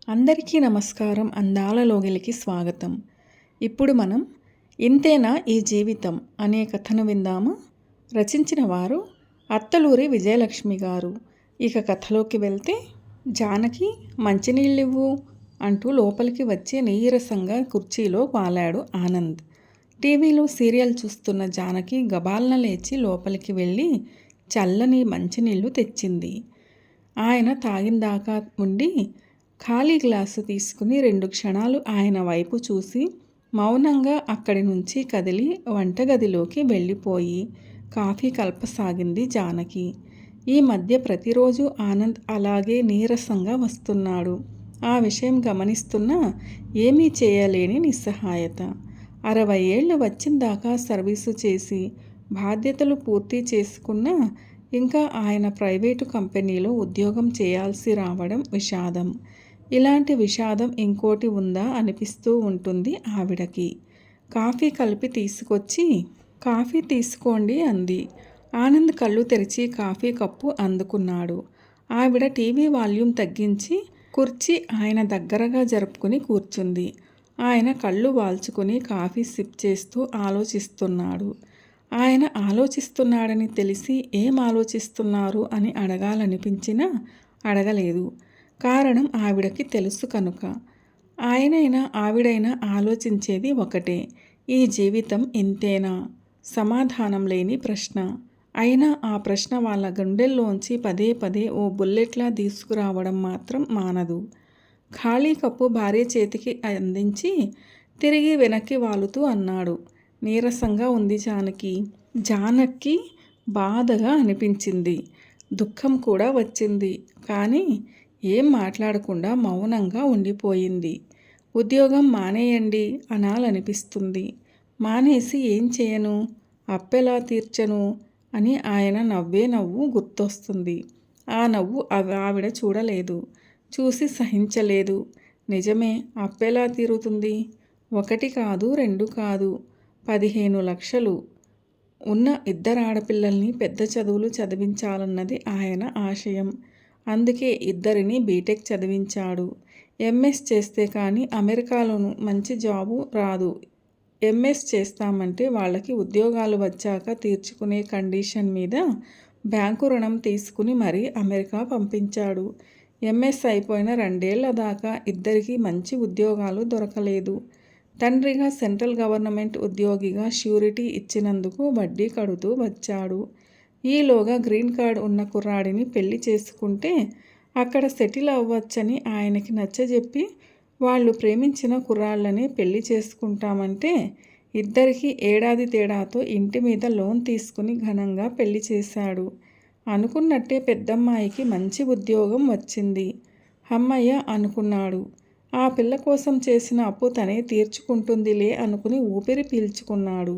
అందరికీ నమస్కారం. అందాల లోగిలికి స్వాగతం. ఇప్పుడు మనం ఇంతేనా ఈ జీవితం అనే కథను విందాము. రచించిన వారు అత్తలూరి విజయలక్ష్మి గారు. ఇక కథలోకి వెళ్తే, జానకి మంచినీళ్ళివ్వు అంటూ లోపలికి వచ్చి నీరసంగా కుర్చీలో వాలాడు ఆనంద్. టీవీలో సీరియల్ చూస్తున్న జానకి గబాల్న లేచి లోపలికి వెళ్ళి చల్లని మంచినీళ్ళు తెచ్చింది. ఆయన తాగిందాకా ఉండి ఖాళీ గ్లాసు తీసుకుని 2 క్షణాలు ఆయన వైపు చూసి మౌనంగా అక్కడి నుంచి కదిలి వంటగదిలోకి వెళ్ళిపోయి కాఫీ కలపసాగింది జానకి. ఈ మధ్య ప్రతిరోజు ఆనంద్ అలాగే నీరసంగా వస్తున్నాడు. ఆ విషయం గమనిస్తున్నా ఏమీ చేయలేని నిస్సహాయత. 60 ఏళ్ళు వచ్చిందాకా సర్వీసు చేసి బాధ్యతలు పూర్తి చేసుకున్నా ఇంకా ఆయన ప్రైవేటు కంపెనీలో ఉద్యోగం చేయాల్సి రావడం విషాదం. ఇలాంటి విషాదం ఇంకోటి ఉందా అనిపిస్తూ ఉంటుంది ఆవిడకి. కాఫీ కలిపి తీసుకొచ్చి, కాఫీ తీసుకోండి అంది. ఆనంద్ కళ్ళు తెరిచి కాఫీ కప్పు అందుకున్నాడు. ఆవిడ టీవీ వాల్యూమ్ తగ్గించి కుర్చీ ఆయన దగ్గరగా జరుపుకుని కూర్చుంది. ఆయన కళ్ళు వాల్చుకుని కాఫీ సిప్ చేస్తూ ఆలోచిస్తున్నాడు. ఆయన ఆలోచిస్తున్నాడని తెలిసి ఏం ఆలోచిస్తున్నారు అని అడగాలనిపించినా అడగలేదు. కారణం ఆవిడకి తెలుసు కనుక. ఆయనైనా ఆవిడైనా ఆలోచించేది ఒకటే, ఈ జీవితం ఇంతేనా? సమాధానం లేని ప్రశ్న. అయినా ఆ ప్రశ్న వాళ్ళ గుండెల్లోంచి పదే పదే ఓ బుల్లెట్లా తీసుకురావడం మాత్రం మానదు. ఖాళీ కప్పు భార్య చేతికి అందించి తిరిగి వెనక్కి వాలుతూ అన్నాడు. నీరసంగా ఉంది జానకి. జానకి బాధగా అనిపించింది. దుఃఖం కూడా వచ్చింది. కానీ ఏం మాట్లాడకుండా మౌనంగా ఉండిపోయింది. ఉద్యోగం మానేయండి అనాలనిపిస్తుంది. మానేసి ఏం చేయను, అప్పెలా తీర్చను అని ఆయన నవ్వే నవ్వు గుర్తొస్తుంది. ఆ నవ్వు ఆవిడ చూడలేదు, చూసి సహించలేదు. నిజమే, అప్పెలా తీరుతుంది? 1 కాదు 2 కాదు, 15 లక్షలు ఉన్న 2 ఆడపిల్లల్ని పెద్ద చదువులు చదివించాలన్నది ఆయన ఆశయం. అందుకే ఇద్దరిని బీటెక్ చదివించాడు. ఎంఎస్ చేస్తే కానీ అమెరికాలోనూ మంచి జాబు రాదు. ఎంఎస్ చేస్తామంటే వాళ్ళకి ఉద్యోగాలు వచ్చాక తీర్చుకునే కండిషన్ మీద బ్యాంకు రుణం తీసుకుని మరీ అమెరికా పంపించాడు. ఎంఎస్ అయిపోయిన 2 ఏళ్ల దాకా ఇద్దరికీ మంచి ఉద్యోగాలు దొరకలేదు. తండ్రిగా సెంట్రల్ గవర్నమెంట్ ఉద్యోగిగా ష్యూరిటీ ఇచ్చినందుకు వడ్డీ కడుతూ వచ్చాడు. ఈలోగా గ్రీన్ కార్డ్ ఉన్న కుర్రాడిని పెళ్లి చేసుకుంటే అక్కడ సెటిల్ అవ్వచ్చని ఆయనకి నచ్చజెప్పి వాళ్ళు ప్రేమించిన కుర్రాళ్ళనే పెళ్లి చేసుకుంటామంటే ఇద్దరికీ ఏడాది తేడాతో ఇంటి మీద లోన్ తీసుకుని ఘనంగా పెళ్లి చేశాడు. అనుకున్నట్టే పెద్దమ్మాయికి మంచి ఉద్యోగం వచ్చింది. హమ్మయ్య అనుకున్నాడు. ఆ పిల్ల కోసం చేసిన అప్పు తనే తీర్చుకుంటుందిలే అనుకుని ఊపిరి పీల్చుకున్నాడు.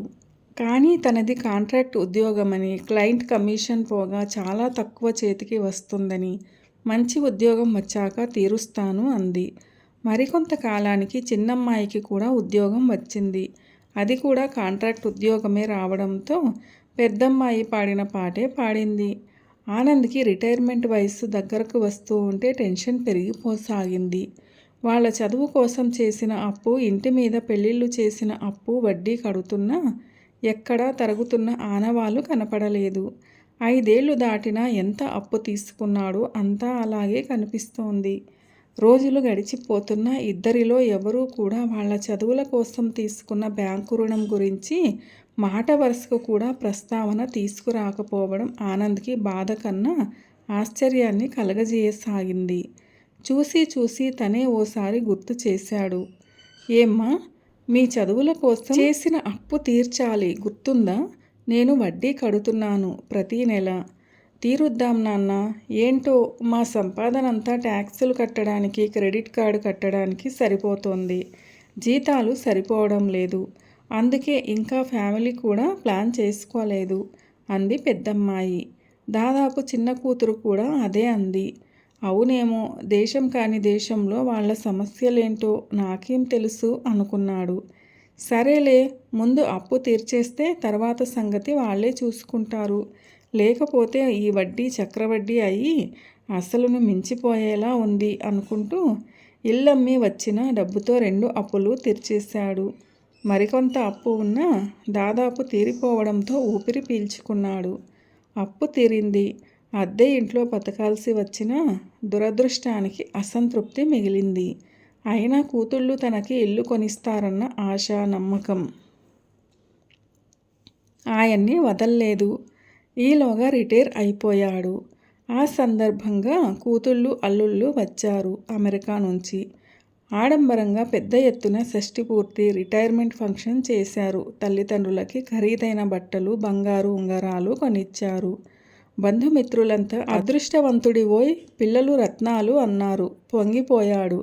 కానీ తనది కాంట్రాక్ట్ ఉద్యోగమని, క్లయింట్ కమిషన్ పోగా చాలా తక్కువ చేతికి వస్తుందని, మంచి ఉద్యోగం వచ్చాక తీరుస్తాను అంది. మరికొంత కాలానికి చిన్నమ్మాయికి కూడా ఉద్యోగం వచ్చింది. అది కూడా కాంట్రాక్ట్ ఉద్యోగమే రావడంతో పెద్దమ్మాయి పాడిన పాటే పాడింది. ఆనంద్కి రిటైర్మెంట్ వయస్సు దగ్గరకు వస్తూ ఉంటే టెన్షన్ పెరిగిపోసాగింది. వాళ్ళ చదువు కోసం చేసిన అప్పు, ఇంటి మీద పెళ్ళిళ్ళు చేసిన అప్పు వడ్డీ కడుతున్నా ఎక్కడా తరుగుతున్న ఆనవాలు కనపడలేదు. 5 ఏళ్లు దాటినా ఎంత అప్పు తీసుకున్నాడో అంతా అలాగే కనిపిస్తోంది. రోజులు గడిచిపోతున్నా ఇద్దరిలో ఎవరూ కూడా వాళ్ళ చదువుల కోసం తీసుకున్న బ్యాంకు రుణం గురించి మాట వరుసకు కూడా ప్రస్తావన తీసుకురాకపోవడం ఆనంద్కి బాధ కన్నా ఆశ్చర్యాన్ని కలగజేయసాగింది. చూసి చూసి తనే ఓసారి గుర్తు చేశాడు. ఏమ్మా, మీ చదువుల కోసం చేసిన అప్పు తీర్చాలి, గుర్తుందా? నేను వడ్డీ కడుతున్నాను ప్రతీ నెల. తీరుద్దాం నాన్న. ఏంటో మా సంపాదనంతా ట్యాక్సులు కట్టడానికి, క్రెడిట్ కార్డు కట్టడానికి సరిపోతోంది. జీతాలు సరిపోవడం లేదు. అందుకే ఇంకా ఫ్యామిలీ కూడా ప్లాన్ చేసుకోలేదు అంది పెద్దమ్మాయి. దాదాపు చిన్న కూతురు కూడా అదే అంది. అవునేమో, దేశం కాని దేశంలో వాళ్ళ సమస్యలేంటో నాకేం తెలుసు అనుకున్నాడు. సరేలే, ముందు అప్పు తీర్చేస్తే తర్వాత సంగతి వాళ్ళే చూసుకుంటారు. లేకపోతే ఈ వడ్డీ చక్రవడ్డీ అయ్యి అసలును మించిపోయేలా ఉంది అనుకుంటూ ఇల్లమ్మి వచ్చిన డబ్బుతో 2 అప్పులు తీర్చేశాడు. మరికొంత అప్పు ఉన్నా దాదాపు తీరిపోవడంతో ఊపిరి పీల్చుకున్నాడు. అప్పు తీరింది. అద్దె ఇంట్లో బతకాల్సి వచ్చిన దురదృష్టానికి అసంతృప్తి మిగిలింది. అయినా కూతుళ్ళు తనకి ఇల్లు కొనిస్తారన్న ఆశ, నమ్మకం ఆయన్ని వదల్లేదు. ఈలోగా రిటైర్ అయిపోయాడు. ఆ సందర్భంగా కూతుళ్ళు, అల్లుళ్ళు వచ్చారు అమెరికా నుంచి. ఆడంబరంగా పెద్ద ఎత్తున షష్ఠి పూర్తి, రిటైర్మెంట్ ఫంక్షన్ చేశారు. తల్లిదండ్రులకి ఖరీదైన బట్టలు, బంగారు ఉంగరాలు కొనిచ్చారు. బంధుమిత్రులంతా అదృష్టవంతుడివోయ్, పిల్లలు రత్నాలు అన్నారు. పొంగిపోయాడు.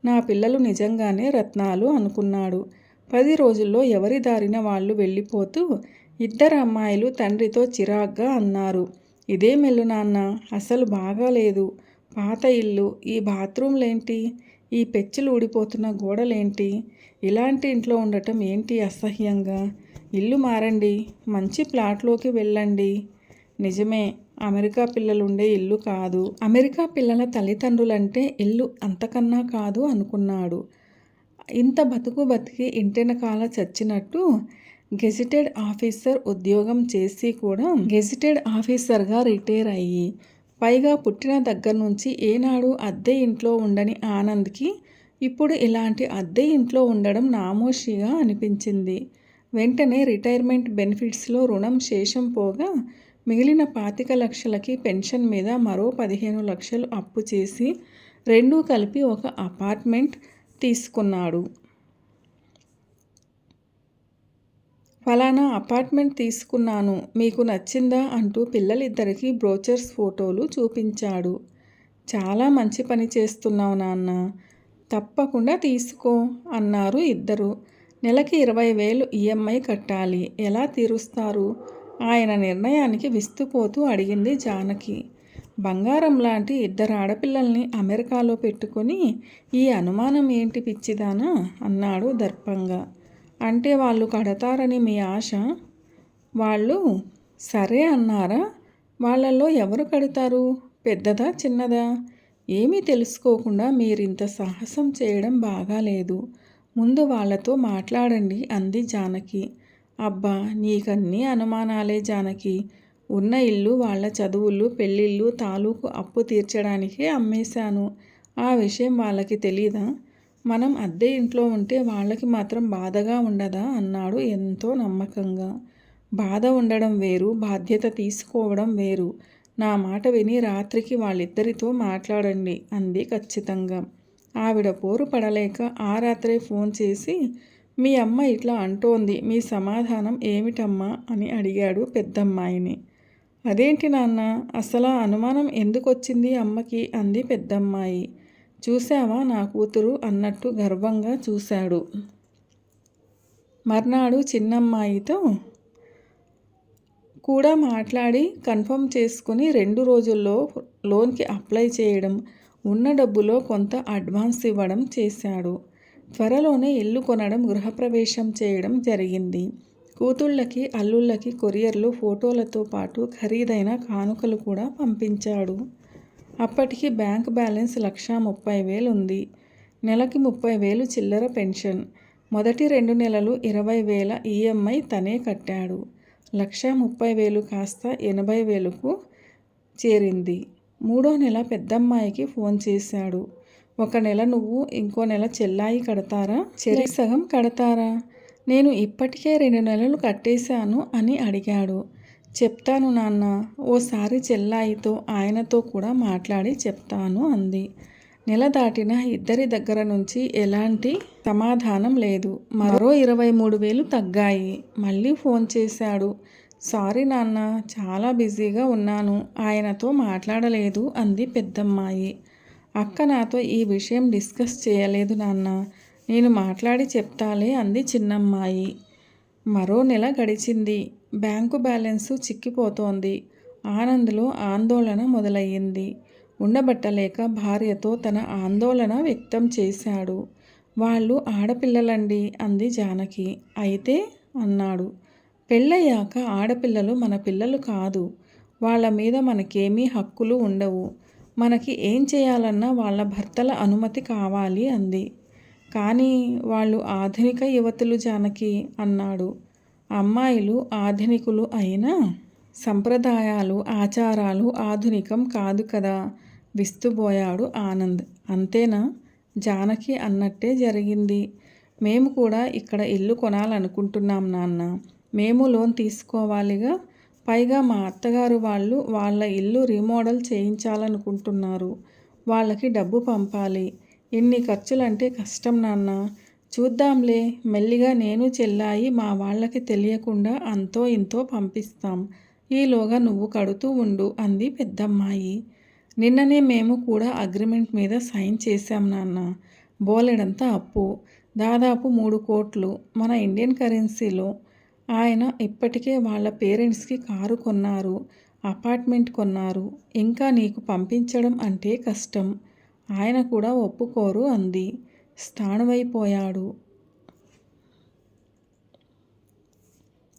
నా పిల్లలు నిజంగానే రత్నాలు అనుకున్నాడు. 10 రోజుల్లో ఎవరి దారిన వాళ్ళు వెళ్ళిపోతూ 2 అమ్మాయిలు తండ్రితో చిరాగ్గా అన్నారు. ఇదేమెల్లు నాన్న, అసలు బాగాలేదు. పాత ఇల్లు, ఈ బాత్రూంలేంటి, ఈ పెచ్చులు ఊడిపోతున్న గోడలేంటి, ఇలాంటి ఇంట్లో ఉండటం ఏంటి అసహ్యంగా. ఇల్లు మారండి, మంచి ప్లాట్లోకి వెళ్ళండి. నిజమే, అమెరికా పిల్లలుండే ఇల్లు కాదు. అమెరికా పిల్లల తల్లిదండ్రులంటే ఇల్లు అంతకన్నా కాదు అనుకున్నాడు. ఇంత బతుకు బతికి ఇంటెనకాల చచ్చినట్టు గెజిటెడ్ ఆఫీసర్ ఉద్యోగం చేసి కూడా గెజిటెడ్ ఆఫీసర్గా రిటైర్ అయ్యి, పైగా పుట్టిన దగ్గర నుంచి ఏనాడు అద్దె ఇంట్లో ఉండని ఆనంద్కి ఇప్పుడు ఇలాంటి అద్దె ఇంట్లో ఉండడం నామోషిగా అనిపించింది. వెంటనే రిటైర్మెంట్ బెనిఫిట్స్లో రుణం శేషం పోగా మిగిలిన 25 లక్షలకి పెన్షన్ మీద మరో 15 లక్షలు అప్పు చేసి రెండూ కలిపి ఒక అపార్ట్మెంట్ తీసుకున్నాడు. ఫలానా అపార్ట్మెంట్ తీసుకున్నాను, మీకు నచ్చిందా అంటూ పిల్లలిద్దరికీ బ్రోచర్స్ ఫోటోలు చూపించాడు. చాలా మంచి పని చేస్తున్నావు నాన్న, తప్పకుండా తీసుకో అన్నారు ఇద్దరు. నెలకి 20,000 ఈఎంఐ కట్టాలి, ఎలా తీరుస్తారు? ఆయన నిర్ణయానికి విస్తుపోతూ అడిగింది జానకి. బంగారం లాంటి 2 ఆడపిల్లల్ని అమెరికాలో పెట్టుకొని ఈ అనుమానం ఏంటి పిచ్చిదానా అన్నాడు దర్పంగా. అంటే వాళ్ళు కడతారని మీ ఆశ? వాళ్ళు సరే అన్నారా? వాళ్ళల్లో ఎవరు కడతారు? పెద్దదా, చిన్నదా? ఏమీ తెలుసుకోకుండా మీరింత సాహసం చేయడం బాగాలేదు. ముందు వాళ్ళతో మాట్లాడండి అంది జానకి. అబ్బా, నీకన్నీ అనుమానాలే జానకి. ఉన్న ఇల్లు, వాళ్ళ చదువులు, పెళ్ళిళ్ళు, తాలూకు అప్పు తీర్చడానికే అమ్మేశాను. ఆ విషయం వాళ్ళకి తెలీదా? మనం అద్దె ఇంట్లో ఉంటే వాళ్ళకి మాత్రం బాధగా ఉండదా అన్నాడు ఎంతో నమ్మకంగా. బాధ ఉండడం వేరు, బాధ్యత తీసుకోవడం వేరు. నా మాట విని రాత్రికి వాళ్ళిద్దరితో మాట్లాడండి అంది ఖచ్చితంగా. ఆవిడ పోరు పడలేక ఆ రాత్రే ఫోన్ చేసి, మీ అమ్మ ఇట్లా అంటోంది, మీ సమాధానం ఏమిటమ్మా అని అడిగాడు పెద్దమ్మాయిని. అదేంటి నాన్న, అసలు అనుమానం ఎందుకొచ్చింది అమ్మకి అంది పెద్దమ్మాయి. చూశావా నా కూతురు అన్నట్టు గర్వంగా చూశాడు. మర్నాడు చిన్నమ్మాయితో కూడా మాట్లాడి కన్ఫర్మ్ చేసుకుని 2 రోజుల్లో లోన్కి అప్లై చేయడం, ఉన్న డబ్బులో కొంత అడ్వాన్స్ ఇవ్వడం చేశాడు. త్వరలోనే ఇల్లు కొనడం, గృహప్రవేశం చేయడం జరిగింది. కూతుళ్ళకి, అల్లుళ్ళకి కొరియర్లు, ఫోటోలతో పాటు ఖరీదైన కానుకలు కూడా పంపించాడు. అప్పటికి బ్యాంక్ బ్యాలెన్స్ 1,30,000 ఉంది. నెలకి 30,000 చిల్లర పెన్షన్. మొదటి 2 నెలలు 20,000 ఈఎంఐ తనే కట్టాడు. 1,30,000 కాస్త 80,000కు చేరింది. 3వ నెల పెద్దమ్మాయికి ఫోన్ చేశాడు. 1 నెల నువ్వు, ఇంకో నెల చెల్లాయి కడతారా? చెరి సగం కడతారా? నేను ఇప్పటికే 2 నెలలు కట్టేశాను అని అడిగాడు. చెప్తాను నాన్న, ఓసారి చెల్లాయితో, ఆయనతో కూడా మాట్లాడి చెప్తాను అంది. నెల దాటినా ఇద్దరి దగ్గర నుంచి ఎలాంటి సమాధానం లేదు. మరో 23,000 తగ్గాయి. మళ్ళీ ఫోన్ చేశాడు. సారీ నాన్న, చాలా బిజీగా ఉన్నాను, ఆయనతో మాట్లాడలేదు అంది పెద్దమ్మాయి. అక్క నాతో ఈ విషయం డిస్కస్ చేయలేదు నాన్న, నేను మాట్లాడి చెప్తాలే అంది చిన్నమ్మాయి. మరో నెల గడిచింది. Bank balance చిక్కిపోతోంది. ఆనంద్లో ఆందోళన మొదలయ్యింది. ఉండబట్టలేక భార్యతో తన ఆందోళన వ్యక్తం చేశాడు. వాళ్ళు ఆడపిల్లలండి అంది జానకి. అయితే అన్నాడు. పెళ్ళయ్యాక ఆడపిల్లలు మన పిల్లలు కాదు, వాళ్ళ మీద మనకేమీ హక్కులు ఉండవు. మనకి ఏం చేయాలన్నా వాళ్ళ భర్తల అనుమతి కావాలి అంది. కానీ వాళ్ళు ఆధునిక యువతులు జానకి అన్నాడు. అమ్మాయిలు ఆధునికులు అయినా సంప్రదాయాలు ఆచారాలు ఆధునికం కాదు కదా విస్తుబోయాడు ఆనంద్. అంతేనా? జానకి అన్నట్టే జరిగింది. మేము కూడా ఇక్కడ ఇల్లు కొనాలనుకుంటున్నాం నాన్న. మేము లోన్ తీసుకోవాలిగా. పైగా మా అత్తగారు వాళ్ళు వాళ్ళ ఇల్లు రీమోడల్ చేయించాలనుకుంటున్నారు. వాళ్ళకి డబ్బు పంపాలి. ఇన్ని ఖర్చులంటే కష్టం నాన్న. చూద్దాంలే, మెల్లిగా నేను చెల్లాయి మా వాళ్ళకి తెలియకుండా అంతో ఇంతో పంపిస్తాం. ఈలోగా నువ్వు కడుతూ ఉండు అంది పెద్దమ్మాయి. నిన్ననే మేము కూడా అగ్రిమెంట్ మీద సైన్ చేశాం నాన్న. బోలెడంత అప్పు, దాదాపు 3 కోట్లు మన ఇండియన్ కరెన్సీలో. ఆయన ఇప్పటికే వాళ్ళ పేరెంట్స్కి కారు కొన్నారు, అపార్ట్మెంట్ కొన్నారు. ఇంకా నీకు పంపించడం అంటే కష్టం. ఆయన కూడా ఒప్పుకోరు అంది. స్థాణువైపోయాడు.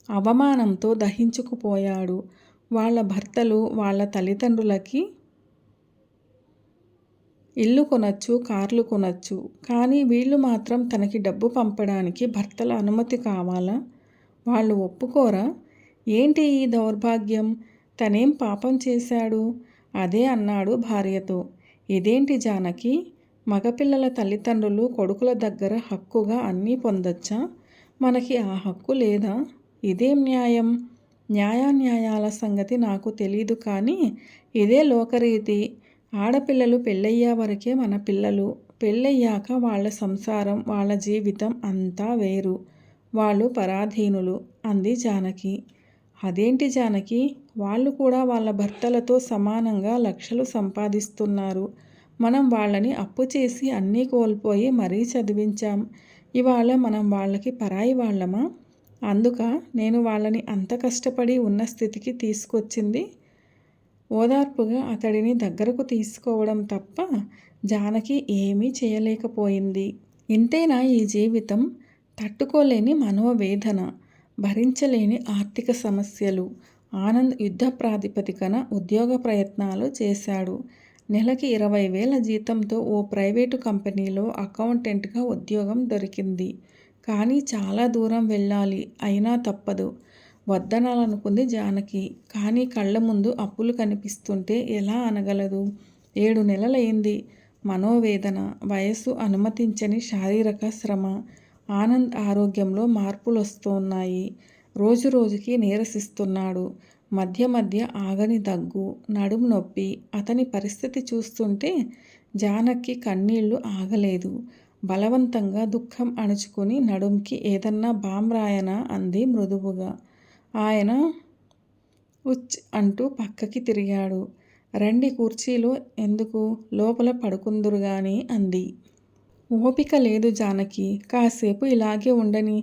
అవమానంతో దహించుకుపోయాడు. వాళ్ళ భర్తలు వాళ్ళ తల్లిదండ్రులకి ఇల్లు కొనొచ్చు, కార్లు కొనొచ్చు. కానీ వీళ్ళు మాత్రం తనకి డబ్బు పంపడానికి భర్తల అనుమతి కావాలా? వాళ్ళు ఒప్పుకోరా? ఏంటి ఈ దౌర్భాగ్యం? తనేం పాపం చేశాడు? అదే అన్నాడు భార్యతో. ఇదేంటి జానకి? మగపిల్లల తల్లిదండ్రులు కొడుకుల దగ్గర హక్కుగా అన్నీ పొందొచ్చా? మనకి ఆ హక్కు లేదా? ఇదేం న్యాయం? న్యాయాన్యాయాల సంగతి నాకు తెలీదు కానీ ఇదే లోకరీతి. ఆడపిల్లలు పెళ్ళయ్యే వరకే మన పిల్లలు. పెళ్ళయ్యాక వాళ్ళ సంసారం, వాళ్ళ జీవితం అంతా వేరు. వాళ్ళు పరాధీనులు అంది జానకి. అదేంటి జానకి? వాళ్ళు కూడా వాళ్ళ భర్తలతో సమానంగా లక్షలు సంపాదిస్తున్నారు. మనం వాళ్ళని అప్పు చేసి అన్నీ కోల్పోయి మరీ చదివించాం. ఇవాళ మనం వాళ్ళకి పరాయి వాళ్ళమా? అందుక నేను వాళ్ళని అంత కష్టపడి ఉన్న స్థితికి తీసుకొచ్చింది. ఓదార్పుగా అతడిని దగ్గరకు తీసుకోవడం తప్ప జానకి ఏమీ చేయలేకపోయింది. ఇంతేనా ఈ జీవితం? తట్టుకోలేని మనోవేదన, భరించలేని ఆర్థిక సమస్యలు. ఆనంద్ యుద్ధ ప్రాతిపదికన ఉద్యోగ ప్రయత్నాలు చేశాడు. నెలకి 20,000 జీతంతో ఓ ప్రైవేటు కంపెనీలో అకౌంటెంట్గా ఉద్యోగం దొరికింది. కానీ చాలా దూరం వెళ్ళాలి. అయినా తప్పదు. వద్దనాలనుకుంది జానకి. కానీ కళ్ళ ముందు అప్పులు కనిపిస్తుంటే ఎలా అనగలదు? 7 నెలలైంది. మనోవేదన, వయస్సు అనుమతించని శారీరక శ్రమ. ఆనంద్ ఆరోగ్యంలో మార్పులొస్తున్నాయి. రోజు రోజుకి నీరసిస్తున్నాడు. మధ్య మధ్య ఆగని దగ్గు, నడుము నొప్పి. అతని పరిస్థితి చూస్తుంటే జానకి కన్నీళ్లు ఆగలేదు. బలవంతంగా దుఃఖం అణుచుకుని నడుంకి ఏదన్నా బామ్ రాయనా అంది మృదువుగా. ఆయన ఉచ్ అంటూ పక్కకి తిరిగాడు. రండి, కుర్చీలో ఎందుకు, లోపల పడుకుందురుగాని అంది. ఓపిక లేదు జానకి, కాసేపు ఇలాగే ఉండని.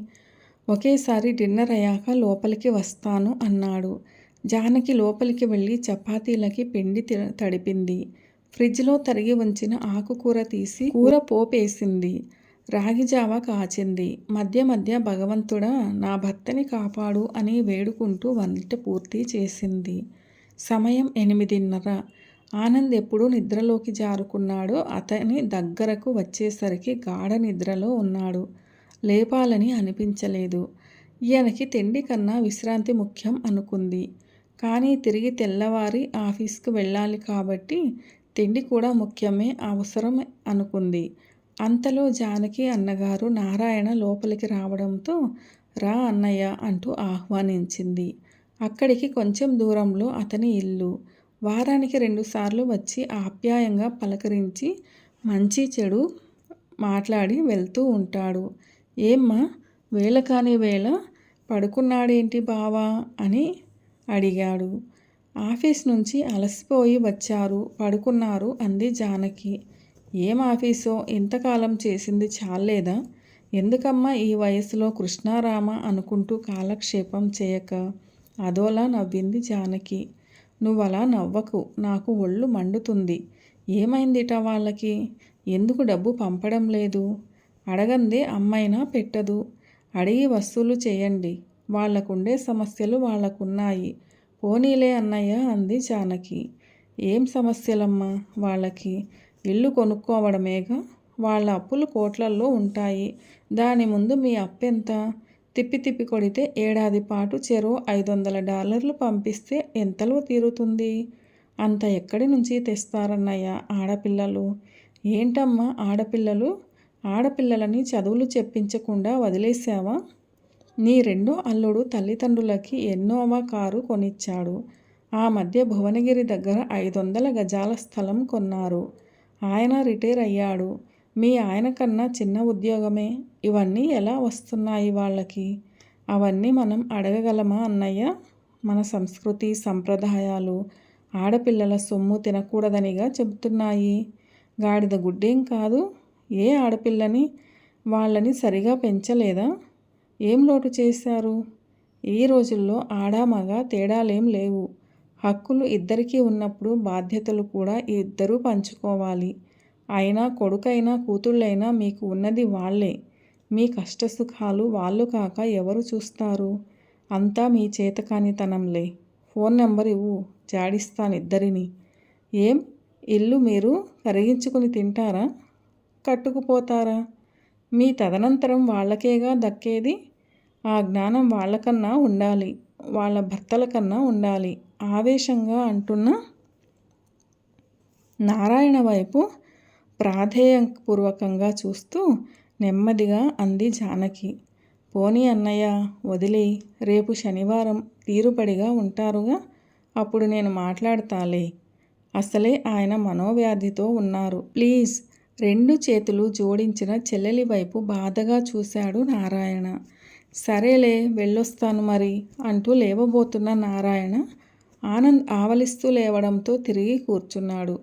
ఒకేసారి డిన్నర్ అయ్యాక లోపలికి వస్తాను అన్నాడు. జానకి లోపలికి వెళ్ళి చపాతీలకి పిండి తడిపింది. ఫ్రిడ్జ్లో తరిగి ఉంచిన ఆకుకూర తీసి కూర పోపేసింది. రాగిజావ కాచింది. మధ్య మధ్య భగవంతుడా నా భర్తని కాపాడు అని వేడుకుంటూ వంట పూర్తి చేసింది. సమయం 8:30. ఆనంద్ ఎప్పుడు నిద్రలోకి జారుకున్నాడో అతని దగ్గరకు వచ్చేసరికి గాఢ నిద్రలో ఉన్నాడు. లేపాలని అనిపించలేదు. ఈయనకి తిండి కన్నా విశ్రాంతి ముఖ్యం అనుకుంది. కానీ తిరిగి తెల్లవారి ఆఫీస్కు వెళ్ళాలి కాబట్టి తిండి కూడా ముఖ్యమే, అవసరం అనుకుంది. అంతలో జానకి అన్నగారు నారాయణ లోపలికి రావడంతో రా అన్నయ్య అంటూ ఆహ్వానించింది. అక్కడికి కొంచెం దూరంలో అతని ఇల్లు. వారానికి 2 సార్లు వచ్చి ఆప్యాయంగా పలకరించి మంచి చెడు మాట్లాడి వెళ్తూ ఉంటాడు. ఏమ్మా, వేళ కాని వేళ పడుకున్నాడేంటి బావా అని అడిగాడు. ఆఫీస్ నుంచి అలసిపోయి వచ్చారు, పడుకున్నారు అంది జానకి. ఏం ఆఫీసో, ఇంతకాలం చేసింది చాలేదా? ఎందుకమ్మా ఈ వయసులో కృష్ణారామ అనుకుంటూ కాలక్షేపం చేయక? అదోలా నవ్వింది జానకి. నువ్వలా నవ్వకు, నాకు ఒళ్ళు మండుతుంది. ఏమైందిట వాళ్ళకి? ఎందుకు డబ్బు పంపడం లేదు? అడగందే అమ్మైనా పెట్టదు. అడిగి వసూలు చేయండి. వాళ్లకుండే సమస్యలు వాళ్లకున్నాయి. పోనీలే అన్నయ్య అంది జానకి. ఏం సమస్యలమ్మా వాళ్ళకి? ఇల్లు కొనుక్కోవడమేగా. వాళ్ళ అప్పులు కోట్లల్లో ఉంటాయి. దాని ముందు మీ అప్పెంత? తిప్పి తిప్పి కొడితే ఏడాది పాటు చెరో $500 పంపిస్తే ఎంతలో తీరుతుంది? అంత ఎక్కడి నుంచి తెస్తారన్నయ్య ఆడపిల్లలు? ఏంటమ్మా ఆడపిల్లలు? ఆడపిల్లలని చదువులు చెప్పించకుండా వదిలేశావా? నీ రెండో అల్లుడు తల్లిదండ్రులకి ఎన్నోవా కారు కొనిచ్చాడు. ఆ మధ్య భువనగిరి దగ్గర 500 గజాల స్థలం కొన్నారు. ఆయన రిటైర్ అయ్యాడు. మీ ఆయన కన్నా చిన్న ఉద్యోగమే. ఇవన్నీ ఎలా వస్తున్నాయి వాళ్ళకి? అవన్నీ మనం అడగగలమా అన్నయ్య? మన సంస్కృతి సంప్రదాయాలు ఆడపిల్లల సొమ్ము తినకూడదనిగా చెబుతున్నాయి. గాడిద గుడ్డేం కాదు. ఏ ఆడపిల్లని వాళ్ళని సరిగా పెంచలేదా? ఏం లోటు చేశారు? ఈ రోజుల్లో ఆడా మగ తేడాలేం లేవు. హక్కులు ఇద్దరికీ ఉన్నప్పుడు బాధ్యతలు కూడా ఇద్దరూ పంచుకోవాలి. అయినా కొడుకైనా కూతుళ్ళైనా మీకు ఉన్నది వాళ్ళే. మీ కష్టసుఖాలు వాళ్ళు కాక ఎవరు చూస్తారు? అంతా మీ చేతకానితనంలే. ఫోన్ నెంబర్ ఇవ్వు, జాడిస్తానిద్దరిని. ఏం ఇల్లు మీరు కరిగించుకుని తింటారా? కట్టుకుపోతారా? మీ తదనంతరం వాళ్ళకేగా దక్కేది. ఆ జ్ఞానం వాళ్ళకన్నా ఉండాలి, వాళ్ళ భర్తల కన్నా ఉండాలి. ఆవేశంగా అంటున్న నారాయణ వైపు ప్రాధేయపూర్వకంగా చూస్తూ నెమ్మదిగా అంది జానకి. పోనీ అన్నయ్య, వదిలేయ్. రేపు శనివారం తీరుబడిగా ఉంటారుగా, అప్పుడు నేను మాట్లాడతాలే. అసలే ఆయన మనోవ్యాధితో ఉన్నారు. ప్లీజ్. 2 చేతులు జోడించిన చెల్లెలి వైపు బాధగా చూశాడు నారాయణ. సరేలే, వెళ్ళొస్తాను మరి అంటూ లేవబోతున్న నారాయణ ఆనంద్ ఆవలిస్తూ లేవడంతో తిరిగి కూర్చున్నాడు.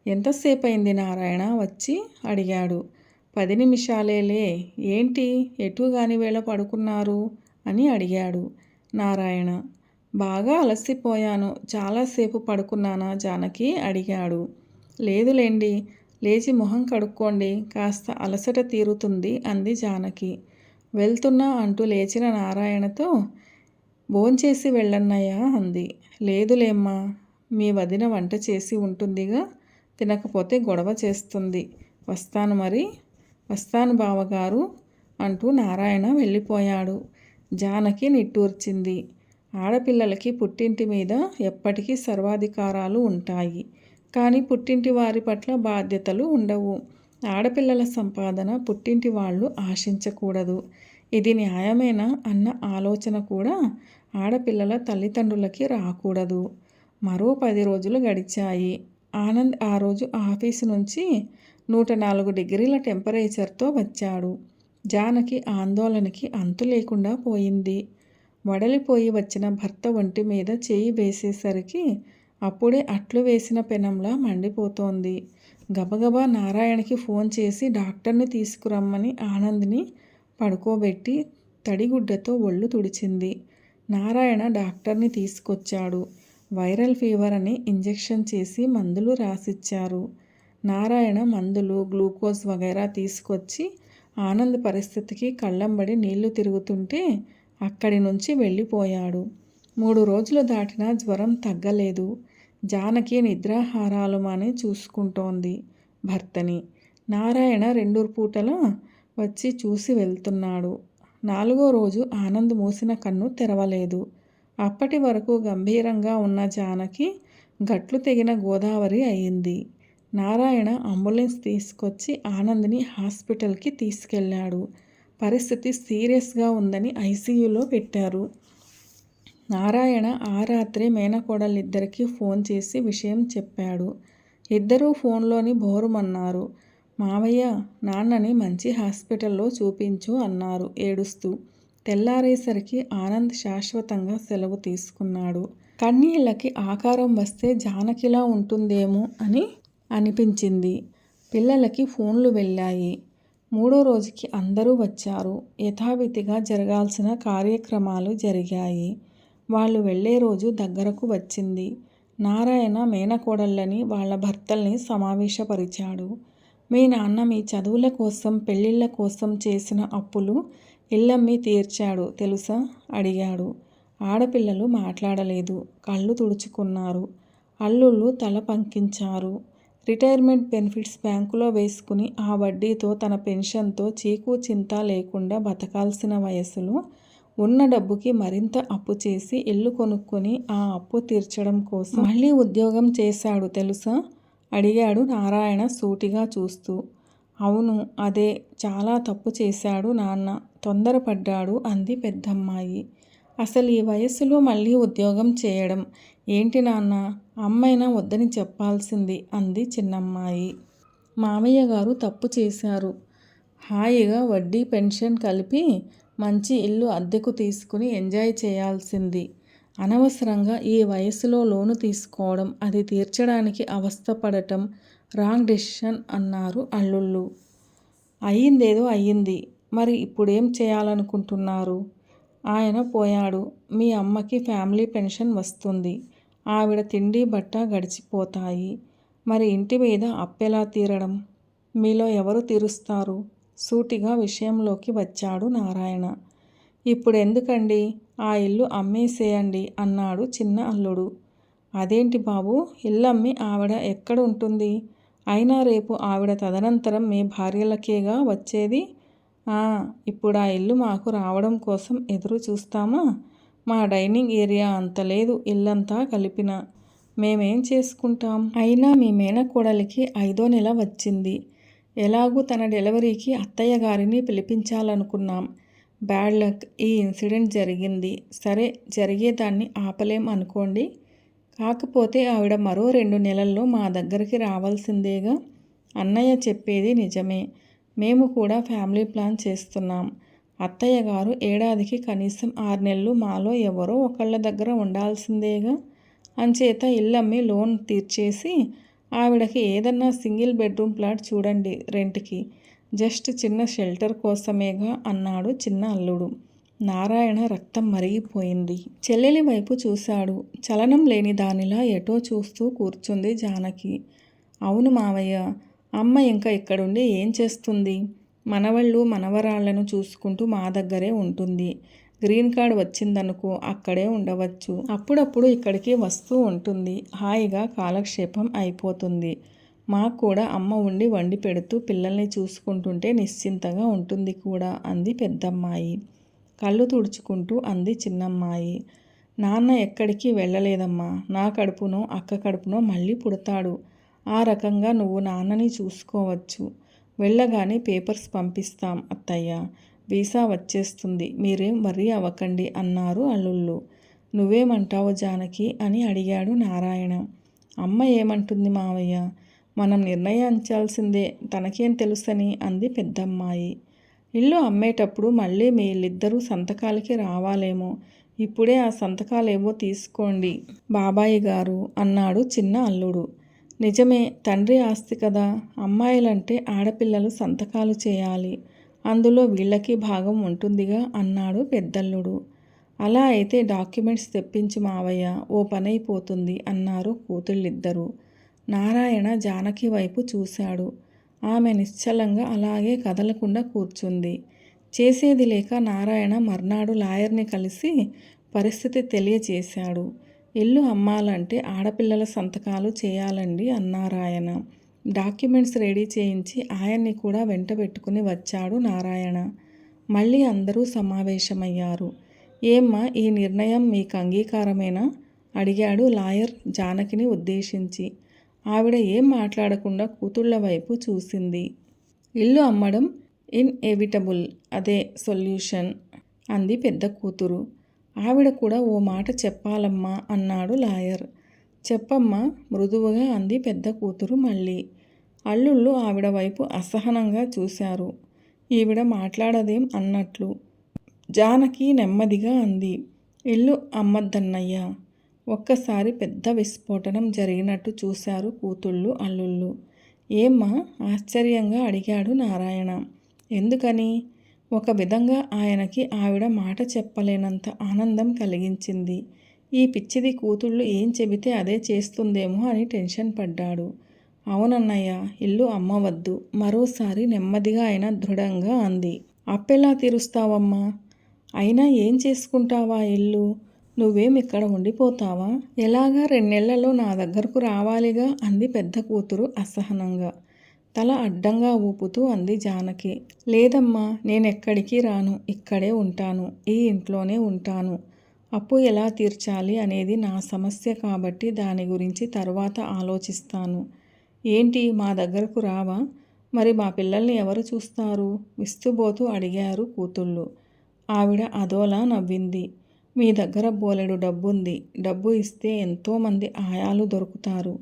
ఎంతసేపయింది నారాయణ వచ్చి అడిగాడు. 10 నిమిషాలేలే. ఏంటి ఎటుగాని వేళ పడుకున్నారు అని అడిగాడు నారాయణ. బాగా అలసిపోయాను. చాలాసేపు పడుకున్నానా జానకి అడిగాడు. లేదులేండి, లేచి మొహం కడుక్కోండి, కాస్త అలసట తీరుతుంది అంది జానకి. వెళ్తున్నా అంటూ లేచిన నారాయణతో భోంచేసి వెళ్ళన్నయ్యా అంది. లేదులేమ్మా, మీ వదిన వంట చేసి ఉంటుందిగా, తినకపోతే గొడవ చేస్తుంది. వస్తాను మరి. వస్తాను బావగారు అంటూ నారాయణ వెళ్ళిపోయాడు. జానకి నిట్టూర్చింది. ఆడపిల్లలకి పుట్టింటి మీద ఎప్పటికీ సర్వాధికారాలు ఉంటాయి, కానీ పుట్టింటి వారి పట్ల బాధ్యతలు ఉండవు. ఆడపిల్లల సంపాదన పుట్టింటి వాళ్ళు ఆశించకూడదు. ఇది న్యాయమేనా అన్న ఆలోచన కూడా ఆడపిల్లల తల్లిదండ్రులకి రాకూడదు. మరో 10 రోజులు గడిచాయి. ఆనంద్ ఆ రోజు ఆఫీసు నుంచి 104 డిగ్రీల టెంపరేచర్తో వచ్చాడు. జానకి ఆందోళనకి అంతు లేకుండా పోయింది. వడలిపోయి వచ్చిన భర్త ఒంటి మీద చేయి వేసేసరికి అప్పుడే అట్లు వేసిన పెనంలా మండిపోతోంది. గబగబా నారాయణకి ఫోన్ చేసి డాక్టర్ని తీసుకురమ్మని ఆనంద్ని పడుకోబెట్టి తడిగుడ్డతో ఒళ్ళు తుడిచింది. నారాయణ డాక్టర్ని తీసుకొచ్చాడు. వైరల్ ఫీవర్ అని ఇంజెక్షన్ చేసి మందులు రాసిచ్చారు. నారాయణ మందులు, గ్లూకోజ్ వగైరా తీసుకొచ్చి ఆనంద్ పరిస్థితికి కళ్ళంబడి నీళ్లు తిరుగుతుంటే అక్కడి నుంచి వెళ్ళిపోయాడు. 3 రోజులు దాటినా జ్వరం తగ్గలేదు. జానకి నిద్రాహారాలు మాని చూసుకుంటోంది భర్తని. నారాయణ 2 పూటల వచ్చి చూసి వెళ్తున్నాడు. 4వ రోజు ఆనంద్ మూసిన కన్ను తెరవలేదు. అప్పటి వరకు గంభీరంగా ఉన్న జానకి గట్లు తెగిన గోదావరి అయింది. నారాయణ అంబులెన్స్ తీసుకొచ్చి ఆనంద్ని హాస్పిటల్కి తీసుకెళ్లాడు. పరిస్థితి సీరియస్గా ఉందని ఐసీయూలో పెట్టారు. నారాయణ ఆ రాత్రే మేనకోడలిద్దరికీ ఫోన్ చేసి విషయం చెప్పాడు. ఇద్దరూ ఫోన్లోని బోరుమన్నారు. మావయ్య, నాన్నని మంచి హాస్పిటల్లో చూపించు అన్నారు ఏడుస్తూ. తెల్లారేసరికి ఆనంద్ శాశ్వతంగా సెలవు తీసుకున్నాడు. కన్నీళ్ళకి ఆకారం వస్తే జానకిలా ఉంటుందేమో అని అనిపించింది. పిల్లలకి ఫోన్లు వెళ్ళాయి. 3వ రోజుకి అందరూ వచ్చారు. యథావిధిగా జరగాల్సిన కార్యక్రమాలు జరిగాయి. వాళ్ళు వెళ్లే రోజు దగ్గరకు వచ్చింది. నారాయణ మేనకోడళ్ళని వాళ్ళ భర్తల్ని సమావేశపరిచాడు. మీ నాన్న మీ చదువుల కోసం, పెళ్ళిళ్ళ కోసం చేసిన అప్పులు ఇల్లమ్మి తీర్చాడు తెలుసా అడిగాడు. ఆడపిల్లలు మాట్లాడలేదు, కళ్ళు తుడుచుకున్నారు. అల్లుళ్ళు తల పంకించారు. రిటైర్మెంట్ బెనిఫిట్స్ బ్యాంకులో వేసుకుని ఆ వడ్డీతో తన పెన్షన్తో చీకు చింత లేకుండా బతకాల్సిన వయసులో ఉన్న డబ్బుకి మరింత అప్పు చేసి ఇల్లు కొనుక్కొని ఆ అప్పు తీర్చడం కోసం మళ్ళీ ఉద్యోగం చేశాడు తెలుసా? అడిగాడు నారాయణ సూటిగా చూస్తూ. అవును, అదే చాలా తప్పు చేశాడు నాన్న, తొందరపడ్డాడు అంది పెద్దమ్మాయి. అసలు ఈ వయసులో మళ్ళీ ఉద్యోగం చేయడం ఏంటి నాన్న? అమ్మైనా వద్దని చెప్పాల్సింది అంది చిన్నమ్మాయి. మామయ్య గారు తప్పు చేశారు. హాయిగా వడ్డీ పెన్షన్ కలిపి మంచి ఇల్లు అద్దెకు తీసుకుని ఎంజాయ్ చేయాల్సింది. అనవసరంగా ఈ వయసులో లోను తీసుకోవడం, అది తీర్చడానికి అవస్థపడటం రాంగ్ డెసిషన్ అన్నారు అల్లుళ్ళు. అయ్యిందేదో అయ్యింది, మరి ఇప్పుడేం చేయాలనుకుంటున్నారు? ఆయన పోయాడు, మీ అమ్మకి ఫ్యామిలీ పెన్షన్ వస్తుంది. ఆవిడ తిండి బట్ట గడిచిపోతాయి. మరి ఇంటి మీద అప్పెలా తీరడం? మీలో ఎవరు తీరుస్తారు? సూటిగా విషయంలోకి వచ్చాడు నారాయణ. ఇప్పుడెందుకండి, ఆ ఇల్లు అమ్మేసేయండి అన్నాడు చిన్న అల్లుడు. అదేంటి బాబు, ఇల్లమ్మి ఆవిడ ఎక్కడ ఉంటుంది? అయినా రేపు ఆవిడ తదనంతరం మీ భార్యలకేగా వచ్చేది. ఇప్పుడు ఆ ఇల్లు మాకు రావడం కోసం ఎదురు చూస్తామా? మా డైనింగ్ ఏరియా అంత లేదు, ఇల్లంతా కలిపిన. మేమేం చేసుకుంటాం? అయినా మీ మేనకోడలికి 5వ నెల వచ్చింది. ఎలాగూ తన డెలివరీకి అత్తయ్య గారిని పిలిపించాలనుకున్నాం. బ్యాడ్ లక్, ఈ ఇన్సిడెంట్ జరిగింది. సరే, జరిగేదాన్ని ఆపలేం అనుకోండి. కాకపోతే ఆవిడ మరో 2 నెలల్లో మా దగ్గరికి రావాల్సిందేగా. అన్నయ్య చెప్పేది నిజమే. మేము కూడా ఫ్యామిలీ ప్లాన్ చేస్తున్నాం. అత్తయ్య గారు ఏడాదికి కనీసం 6 నెలలు మాలో ఎవరో ఒకళ్ళ దగ్గర ఉండాల్సిందేగా. అంచేత ఇల్లమ్మి లోన్ తీర్చేసి ఆవిడకి ఏదన్నా సింగిల్ బెడ్రూమ్ ప్లాట్ చూడండి రెంట్కి. జస్ట్ చిన్న షెల్టర్ కోసమేగా అన్నాడు చిన్న అల్లుడు. నారాయణ రక్తం మరిగిపోయింది. చెల్లెలి వైపు చూశాడు. చలనం లేని దానిలా ఎటో చూస్తూ కూర్చుంది జానకి. అవును మావయ్య, అమ్మ ఇంకా ఇక్కడుండి ఏం చేస్తుంది? మనవళ్ళు మనవరాళ్లను చూసుకుంటూ మా దగ్గరే ఉంటుంది. గ్రీన్ కార్డ్ వచ్చిందనుకో అక్కడే ఉండవచ్చు. అప్పుడప్పుడు ఇక్కడికి వస్తూ ఉంటుంది. హాయిగా కాలక్షేపం అయిపోతుంది. మాకు కూడా అమ్మ ఉండి వండి పెడుతూ పిల్లల్ని చూసుకుంటుంటే నిశ్చింతగా ఉంటుంది కూడా అంది పెద్దమ్మాయి. కళ్ళు తుడుచుకుంటూ అంది చిన్నమ్మాయి. నాన్న ఎక్కడికి వెళ్ళలేదమ్మా. నా కడుపునో అక్క కడుపునో మళ్ళీ పుడతాడు. ఆ రకంగా నువ్వు నాన్నని చూసుకోవచ్చు. వెళ్ళగానే పేపర్స్ పంపిస్తాం అత్తయ్య. వీసా వచ్చేస్తుంది. మీరేం వర్రీ అవ్వకండి అన్నారు అల్లుళ్ళు. నువ్వేమంటావు జానకి అని అడిగాడు నారాయణ. అమ్మ ఏమంటుంది మావయ్య? మనం నిర్ణయించాల్సిందే, తనకేం తెలుసని అంది పెద్దమ్మాయి. ఇల్లు అమ్మేటప్పుడు మళ్ళీ వీళ్ళిద్దరూ సంతకాలకి రావాలేమో. ఇప్పుడే ఆ సంతకాలేవో తీసుకోండి బాబాయి గారు అన్నాడు చిన్న అల్లుడు. నిజమే, తండ్రి ఆస్తి కదా. అమ్మాయిలంటే ఆడపిల్లలు సంతకాలు చేయాలి. అందులో వీళ్ళకి భాగం ఉంటుందిగా అన్నాడు పెద్దల్లుడు. అలా అయితే డాక్యుమెంట్స్ తెప్పించు మావయ్య, ఓ పనైపోతుంది అన్నారు కూతుళ్ళిద్దరూ. నారాయణ జానకి వైపు చూశాడు. ఆమె నిశ్చలంగా అలాగే కదలకుండా కూర్చుంది. చేసేది లేక నారాయణ మర్నాడు లాయర్ని కలిసి పరిస్థితి తెలియచేశాడు. ఇల్లు అమ్మాలంటే ఆడపిల్లల సంతకాలు చేయాలండి అన్నారాయన. డాక్యుమెంట్స్ రెడీ చేయించి ఆయన్ని కూడా వెంట పెట్టుకుని వచ్చాడు నారాయణ. మళ్ళీ అందరూ సమావేశమయ్యారు. ఏమ్మా, ఈ నిర్ణయం మీకు అంగీకారమేనా అడిగాడు లాయర్ జానకిని ఉద్దేశించి. ఆవిడ ఏం మాట్లాడకుండా కూతుళ్ల వైపు చూసింది. ఇల్లు అమ్మడం ఇన్ఎవిటబుల్, అదే సొల్యూషన్ అంది పెద్ద కూతురు. ఆవిడ కూడా ఓ మాట చెప్పాలమ్మా అన్నాడు లాయర్. చెప్పమ్మా మృదువుగా అంది పెద్ద కూతురు మళ్ళీ. అల్లుళ్ళు ఆవిడ వైపు అసహనంగా చూశారు. ఈవిడ మాట్లాడదేం అన్నట్లు. జానకి నెమ్మదిగా అంది. ఇల్లు అమ్మద్దన్నయ్యా. ఒక్కసారి పెద్ద విస్ఫోటనం జరిగినట్టు చూశారు కూతుళ్ళు అల్లుళ్ళు. ఏమ్మా ఆశ్చర్యంగా అడిగాడు నారాయణ. ఎందుకని? ఒక విధంగా ఆయనకి ఆవిడ మాట చెప్పలేనంత ఆనందం కలిగించింది. ఈ పిచ్చిది కూతుళ్ళు ఏం చెబితే అదే చేస్తుందేమో అని టెన్షన్ పడ్డాడు. అవునన్నయ్య, ఇల్లు అమ్మవద్దు మరోసారి నెమ్మదిగా అయినా దృఢంగా అంది. అప్పెలా తీరుస్తావమ్మా? అయినా ఏం చేసుకుంటావా ఇల్లు? నువ్వేం ఇక్కడ ఉండిపోతావా? ఎలాగా 2 నెలల్లో నా దగ్గరకు రావాలిగా అంది పెద్ద కూతురు అసహనంగా. తల అడ్డంగా ఊపుతూ అంది జానకి. లేదమ్మా, నేనెక్కడికి రాను, ఇక్కడే ఉంటాను, ఈ ఇంట్లోనే ఉంటాను. అప్పు ఎలా తీర్చాలి అనేది నా సమస్య కాబట్టి దాని గురించి తర్వాత ఆలోచిస్తాను. ఏంటి, మా దగ్గరకు రావా? మరి మా పిల్లల్ని ఎవరు చూస్తారు? విస్తుబోతూ అడిగారు కూతుళ్ళు. ఆవిడ అదోలా నవ్వింది. మీ దగ్గర బోలెడు డబ్బుంది. డబ్బు ఇస్తే ఎంతోమంది ఆయాలు దొరుకుతారు.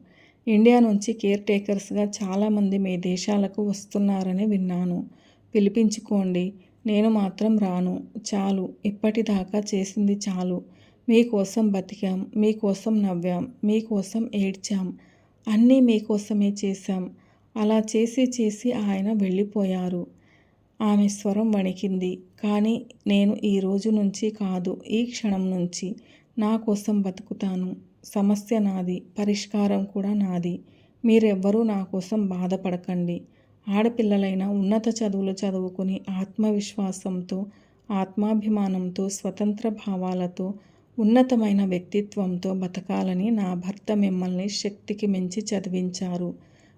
ఇండియా నుంచి కేర్ టేకర్స్గా చాలామంది మీ దేశాలకు వస్తున్నారని విన్నాను. పిలిపించుకోండి. నేను మాత్రం రాను. చాలు, ఇప్పటిదాకా చేసింది చాలు. మీకోసం బతికాం, మీకోసం నవ్వాం, మీకోసం ఏడ్చాం, అన్నీ మీకోసమే చేశాం. అలా చేసి చేసి ఆయన వెళ్ళిపోయారు. ఆమె స్వరం వణికింది. కానీ నేను ఈ రోజు నుంచి కాదు, ఈ క్షణం నుంచి నా కోసం బతుకుతాను. సమస్య నాది, పరిష్కారం కూడా నాది. మీరెవ్వరూ నా కోసం బాధపడకండి. ఆడపిల్లలైన ఉన్నత చదువులు చదువుకుని ఆత్మవిశ్వాసంతో, ఆత్మాభిమానంతో, స్వతంత్ర భావాలతో, ఉన్నతమైన వ్యక్తిత్వంతో బతకాలని నా భర్త మిమ్మల్ని శక్తికి మించి చదివించారు.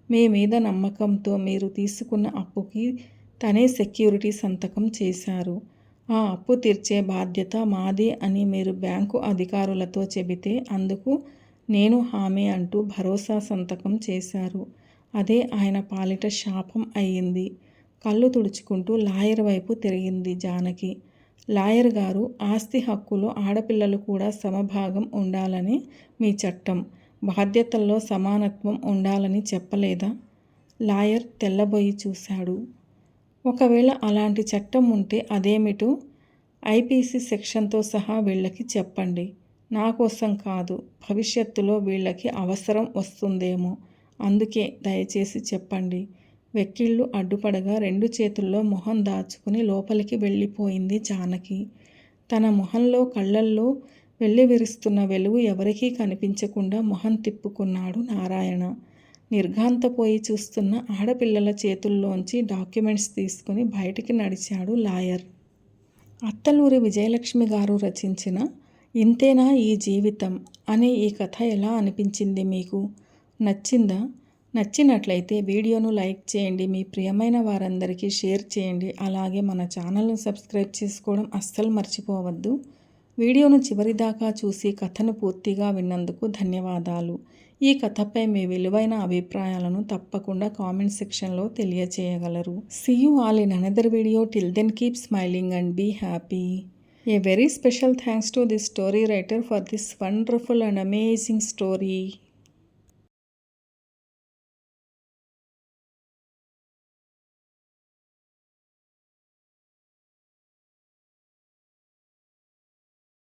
మీ మీద నమ్మకంతో మీరు తీసుకున్న అప్పుకి తనే సెక్యూరిటీ సంతకం చేశారు. ఆ అప్పు తీర్చే బాధ్యత మాది అని మీరు బ్యాంకు అధికారులతో చెబితే అందుకు నేను హామీ అంటూ భరోసా సంతకం చేశారు. అదే ఆయన పాలిట శాపం అయ్యింది. కళ్ళు తుడుచుకుంటూ లాయర్ వైపు తిరిగింది జానకి. లాయర్ గారు, ఆస్తి హక్కులో ఆడపిల్లలు కూడా సమభాగం ఉండాలని మీ చట్టం. బాధ్యతల్లో సమానత్వం ఉండాలని చెప్పలేదా? లాయర్ తెల్లబోయి చూశాడు. ఒకవేళ అలాంటి చట్టం ఉంటే అదేమిటో ఐపీసీ సెక్షన్తో సహా వీళ్ళకి చెప్పండి. నా కోసం కాదు, భవిష్యత్తులో వీళ్ళకి అవసరం వస్తుందేమో, అందుకే దయచేసి చెప్పండి. వెక్కిళ్ళు అడ్డుపడగా 2 చేతుల్లో మొహం దాచుకుని లోపలికి వెళ్ళిపోయింది జానకి. తన మొహంలో, కళ్ళల్లో వెల్లివిరుస్తున్న వెలుగు ఎవరికీ కనిపించకుండా మొహం తిప్పుకున్నాడు నారాయణ. నిర్ఘాంతపోయి చూస్తున్న ఆడపిల్లల చేతుల్లోంచి డాక్యుమెంట్స్ తీసుకుని బయటికి నడిచాడు లాయర్. అత్తలూరి విజయలక్ష్మి గారు రచించిన ఇంతేనా ఈ జీవితం అనే ఈ కథ ఎలా అనిపించింది మీకు? నచ్చిందా? నచ్చినట్లయితే వీడియోను లైక్ చేయండి, మీ ప్రియమైన వారందరికీ షేర్ చేయండి. అలాగే మన ఛానల్ను సబ్స్క్రైబ్ చేసుకోవడం అస్సలు మర్చిపోవద్దు. వీడియోను చివరిదాకా చూసి కథను పూర్తిగా విన్నందుకు ధన్యవాదాలు. ఈ కథపై మీ విలువైన అభిప్రాయాలను తప్పకుండా కామెంట్ సెక్షన్లో తెలియచేయగలరు. See you all in another video. Till then, keep smiling and be happy. A very special thanks to the story writer for this wonderful and amazing story.